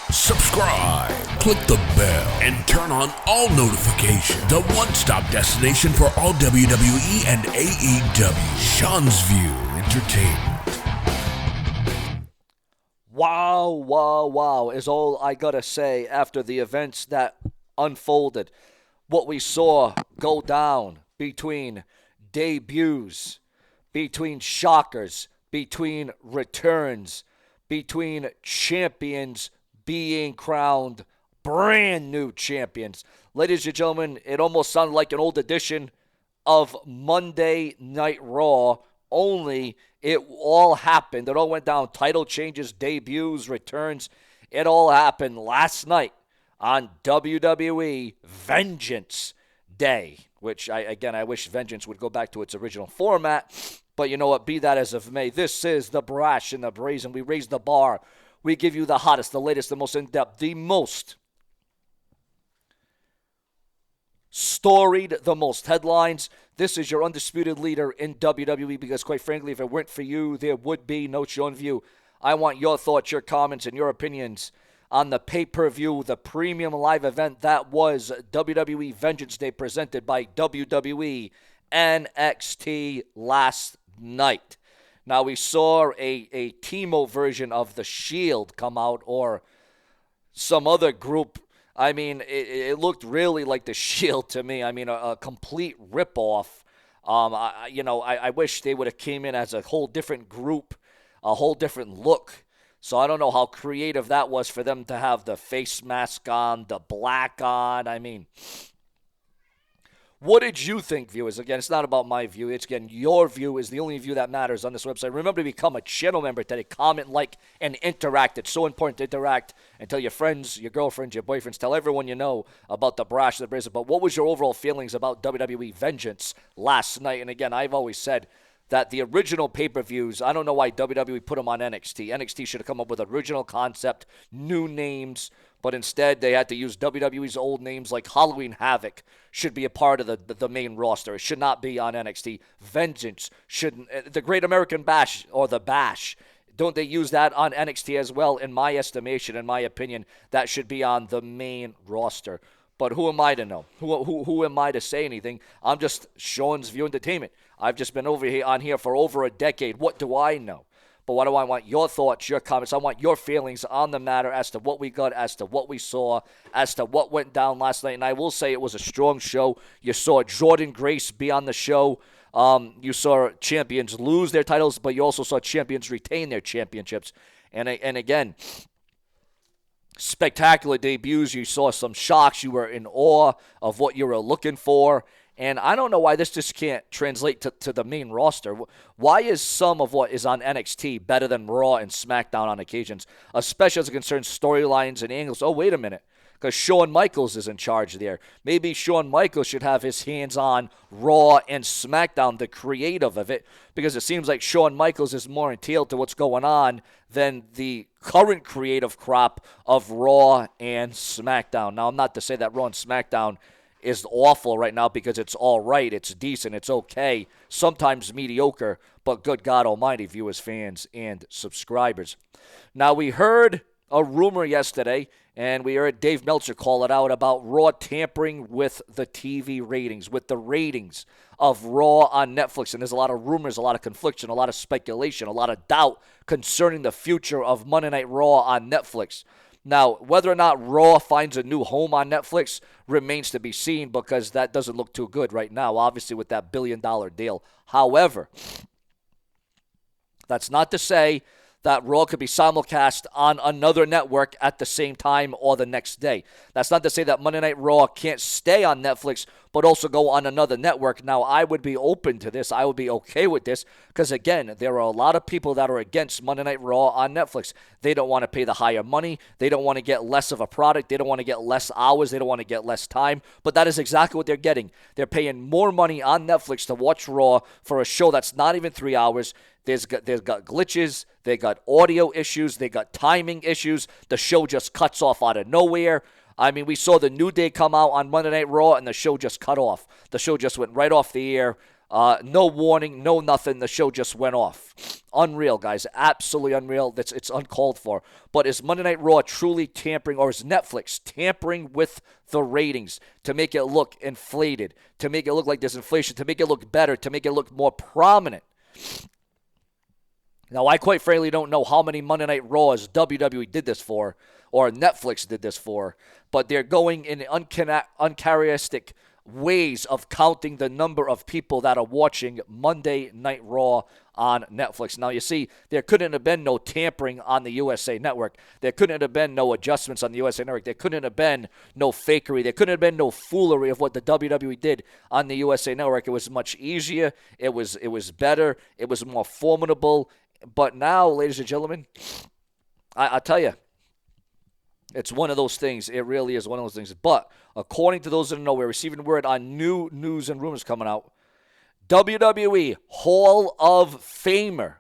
subscribe, click the bell, and turn on all notifications. The one-stop destination for all WWE and AEW. Seanzviewent Entertainment. Wow is all I gotta say after the events that unfolded. What we saw go down between debuts, between shockers, between returns, between champions being crowned brand new champions. Ladies and gentlemen, it almost sounded like an old edition of Monday Night Raw, only it all happened. It all went down. Title changes, debuts, returns. It all happened last night on WWE Vengeance Day, which I wish Vengeance would go back to its original format. But you know what? Be that as it may. This is the brash and the brazen. We raise the bar. We give you the hottest, the latest, the most in-depth, the most storied, the most headlines. This is your undisputed leader in WWE because, quite frankly, if it weren't for you, there would be no Seanzviewent. I want your thoughts, your comments, and your opinions on the pay-per-view, the premium live event that was WWE Vengeance Day presented by WWE NXT last night. Now, we saw a Timo version of The Shield come out, or some other group. I mean, it looked really like The Shield to me. I mean, a complete ripoff. I wish they would have came in as a whole different group, a whole different look. So I don't know how creative that was for them to have the face mask on, the black on. I mean, what did you think, viewers? Again, it's not about my view. It's, again, your view is the only view that matters on this website. Remember to become a channel member today. Comment, like, and interact. It's so important to interact and tell your friends, your girlfriends, your boyfriends, tell everyone you know about the brash, the brazen. But what was your overall feelings about WWE Vengeance last night? And again, I've always said that the original pay-per-views, I don't know why WWE put them on NXT. NXT should have come up with original concept, new names, but instead they had to use WWE's old names like Halloween Havoc should be a part of the main roster. It should not be on NXT. Vengeance shouldn't. The Great American Bash or the Bash, don't they use that on NXT as well? In my estimation, in my opinion, that should be on the main roster. But who am I to know? Who am I to say anything? I'm just Seanzviewent Entertainment. I've just been on here for over a decade. What do I know? But what do I want? Your thoughts, your comments. I want your feelings on the matter as to what we got, as to what we saw, as to what went down last night. And I will say it was a strong show. You saw Jordan Grace be on the show. You saw champions lose their titles, but you also saw champions retain their championships. And again, spectacular debuts. You saw some shocks. You were in awe of what you were looking for. And I don't know why this just can't translate to the main roster. Why is some of what is on NXT better than Raw and Smackdown on occasions, especially as it concerns storylines and angles? Oh, wait a minute, because Shawn Michaels is in charge there. Maybe Shawn Michaels should have his hands on Raw and Smackdown, the creative of it, because it seems like Shawn Michaels is more entailed to what's going on than the current creative crop of Raw and Smackdown. Now, I'm not to say that Raw and Smackdown is awful right now, because it's all right, it's decent, it's okay, sometimes mediocre, but good God almighty, viewers, fans, and subscribers. Now, we heard a rumor yesterday, and we heard Dave Meltzer call it out about Raw tampering with the TV ratings, with the ratings of Raw on Netflix. And there's a lot of rumors, a lot of confliction, a lot of speculation, a lot of doubt concerning the future of Monday Night Raw on Netflix. Now, whether or not Raw finds a new home on Netflix remains to be seen, because that doesn't look too good right now, obviously, with that billion-dollar deal. However, that's not to say that Raw could be simulcast on another network at the same time or the next day. That's not to say that Monday Night Raw can't stay on Netflix but also go on another network. Now, I would be open to this. I would be okay with this because, again, there are a lot of people that are against Monday Night Raw on Netflix. They don't want to pay the higher money. They don't want to get less of a product. They don't want to get less hours. They don't want to get less time. But that is exactly what they're getting. They're paying more money on Netflix to watch Raw for a show that's not even 3 hours. They've got glitches. They got audio issues. They got timing issues. The show just cuts off out of nowhere. I mean, we saw the New Day come out on Monday Night Raw, and the show just cut off. The show just went right off the air. No warning, no nothing. The show just went off. Unreal, guys. Absolutely unreal. It's uncalled for. But is Monday Night Raw truly tampering, or is Netflix tampering with the ratings to make it look inflated, to make it look like there's inflation, to make it look better, to make it look more prominent? Now, I quite frankly don't know how many Monday Night Raws WWE did this for, or Netflix did this for, but they're going in uncharacteristic ways of counting the number of people that are watching Monday Night Raw on Netflix. Now, you see, there couldn't have been no tampering on the USA Network. There couldn't have been no adjustments on the USA Network. There couldn't have been no fakery. There couldn't have been no foolery of what the WWE did on the USA Network. It was much easier. It was better. It was more formidable. But now, ladies and gentlemen, I'll tell you, it's one of those things. It really is one of those things. But according to those that know, we're receiving word on new news and rumors coming out. WWE Hall of Famer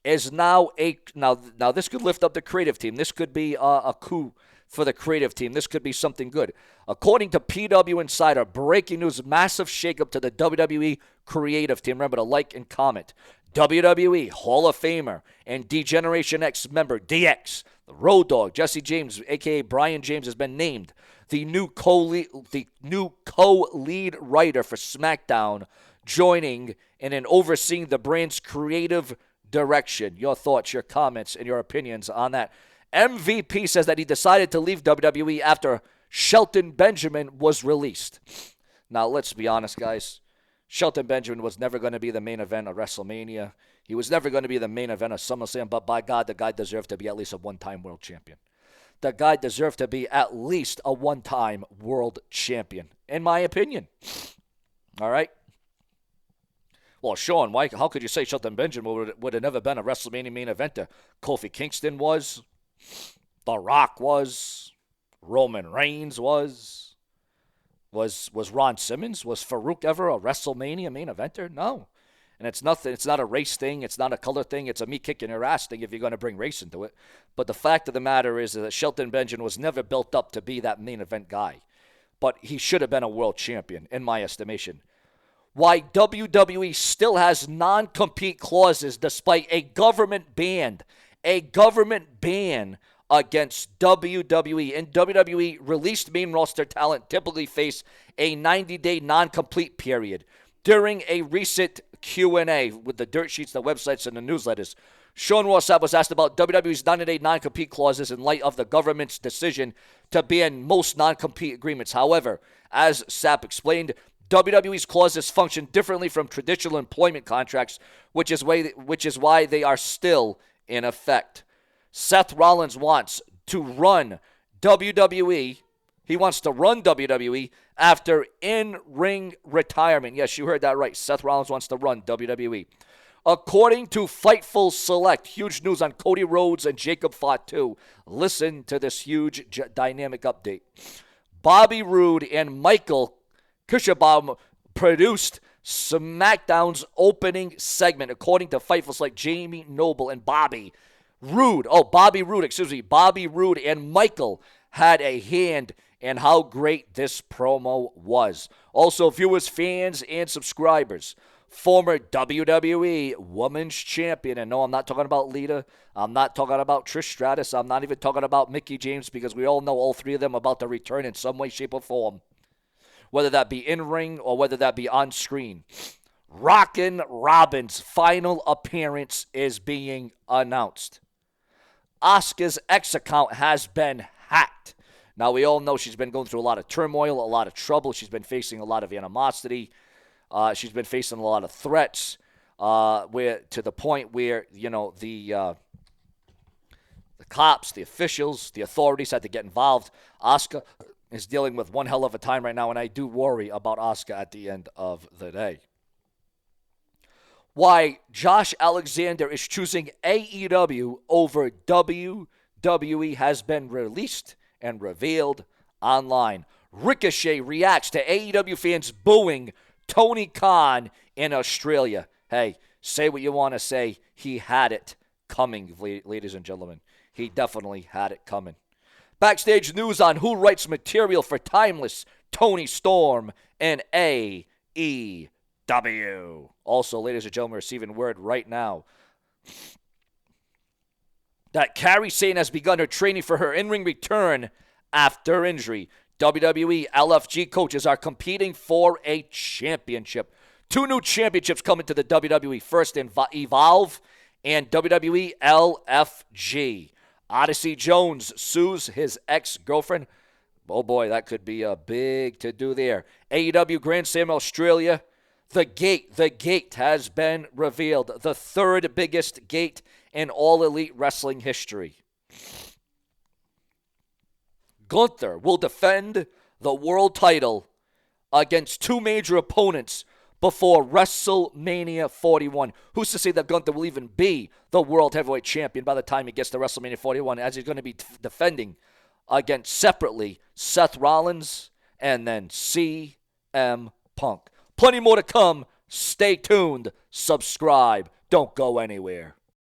is now now this could lift up the creative team. This could be a coup for the creative team. This could be something good. According to PW Insider, breaking news, massive shakeup to the WWE creative team. Remember to like and comment. WWE Hall of Famer and D-Generation X member DX, the Road Dogg, Jesse James, a.k.a. Brian James, has been named the new co-lead writer for Smackdown, joining and overseeing the brand's creative direction. Your thoughts, your comments, and your opinions on that. MVP says that he decided to leave WWE after Shelton Benjamin was released. Now, let's be honest, guys. Shelton Benjamin was never going to be the main event of WrestleMania. He was never going to be the main event of SummerSlam, but by God, the guy deserved to be at least a one-time world champion. The guy deserved to be at least a one-time world champion, in my opinion. All right? Well, Sean, how could you say Shelton Benjamin would have never been a WrestleMania main eventer? Kofi Kingston was. The Rock was. Roman Reigns was. Was Ron Simmons? Was Farouk ever a WrestleMania main eventer? No. And it's nothing. It's not a race thing. It's not a color thing. It's a me kicking your ass thing if you're going to bring race into it. But the fact of the matter is that Shelton Benjamin was never built up to be that main event guy. But he should have been a world champion, in my estimation. Why WWE still has non-compete clauses despite a government ban against WWE. And WWE released main roster talent typically face a 90-day non-complete period. During a recent Q&A with the dirt sheets, the websites, and the newsletters, Sean Ross Sapp was asked about WWE's 90-day non-compete clauses in light of the government's decision to ban most non-compete agreements. However, as Sapp explained, WWE's clauses function differently from traditional employment contracts, which is why they are still in effect. Seth Rollins wants to run WWE. He wants to run WWE after in-ring retirement. Yes, you heard that right. Seth Rollins wants to run WWE. According to Fightful Select, huge news on Cody Rhodes and Jacob Fatu. Listen to this huge dynamic update. Bobby Roode and Michael Kushabaum produced SmackDown's opening segment. According to Fightful Select, Jamie Noble and Bobby Roode and Michael had a hand in how great this promo was. Also, viewers, fans, and subscribers, former WWE Women's Champion, and no, I'm not talking about Lita, I'm not talking about Trish Stratus, I'm not even talking about Mickie James, because we all know all three of them about to return in some way, shape, or form, whether that be in-ring or whether that be on-screen. Rockin' Robin's final appearance is being announced. Asuka's X account has been hacked. Now, we all know she's been going through a lot of turmoil, a lot of trouble. She's been facing a lot of animosity. She's been facing a lot of threats, where to the point where, the cops, the officials, the authorities had to get involved. Asuka is dealing with one hell of a time right now, and I do worry about Asuka at the end of the day. Why Josh Alexander is choosing AEW over WWE has been released and revealed online. Ricochet reacts to AEW fans booing Tony Khan in Australia. Hey, say what you want to say. He had it coming, ladies and gentlemen. He definitely had it coming. Backstage news on who writes material for Timeless, Tony Storm, and AEW. W. Also, ladies and gentlemen, receiving word right now that Kairi Sane has begun her training for her in-ring return after injury. WWE LFG coaches are competing for a championship. 2 new championships coming to the WWE. First in Evolve and WWE LFG. Odyssey Jones sues his ex-girlfriend. Oh boy, that could be a big to-do there. AEW Grand Slam Australia. The gate has been revealed. The 3rd biggest gate in all Elite Wrestling history. Gunther will defend the world title against 2 major opponents before WrestleMania 41. Who's to say that Gunther will even be the World Heavyweight Champion by the time he gets to WrestleMania 41, as he's going to be defending against, separately, Seth Rollins and then CM Punk. Plenty more to come. Stay tuned. Subscribe. Don't go anywhere.